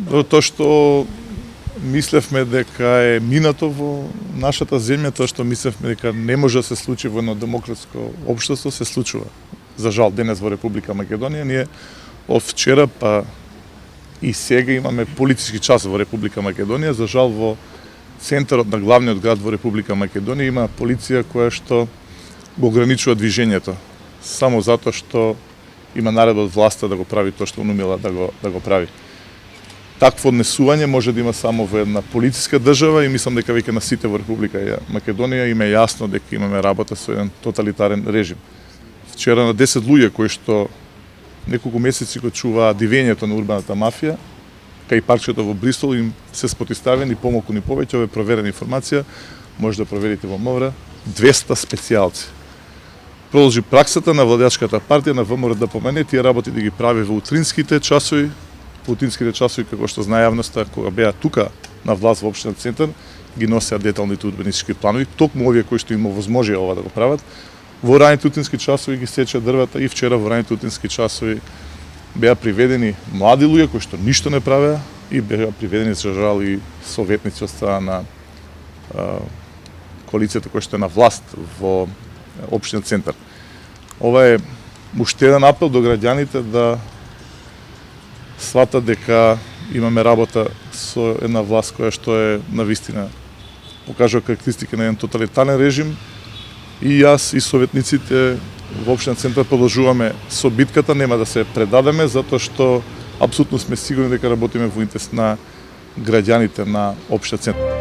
Тоа што мислевме дека е минато во нашата земја, тоа што мислевме дека не може да се случи во едно демократско општество, се случува. За жал, денес во Република Македонија ние од вчера па и сега имаме полициски час во Република Македонија. За жал, во центарот на главниот град во Република Македонија има полиција која што го ограничува движењето, само затоа што има наредба од власта да го прави тоа што умела да го прави. Такво однесување може да има само во една полициска држава и мислам дека веќе на сите во Република Македонија има јасно дека имаме работа со еден тоталитарен режим. Вчера на 10 луѓе кои што неколку месеци го чуваа дивењето на урбаната мафија, кај паркчето во Бристол им се спотиставени помалку ни повеќе, ова е проверена информација, може да проверите во МВР, 200 специјалци. Продолжи праксата на владеачката партија на ВМРО да помене тие работи да ги прави во утринските часови, како што знае јавноста, кога беа тука на власт во општина Центар, ги носеа деталните урбанистички планови, токму овие кои што им овозможија ова да го прават. Во раните утински часови ги сеча дрвата и вчера во раните утински часови беа приведени млади луѓе кои што ништо не правеа и беа приведени за жал и советници од страна на коалицијата која што е на власт во општина Центар. Ова е уште еден апел до граѓаните да сватат дека имаме работа со една власт која што е навистина покажува карактеристики на еден тоталитарен режим. И јас и советниците во општина Центар продолжуваме со битката, нема да се предадеме, затоа што апсолутно сме сигурни дека работиме во интерес на граѓаните на општина Центар.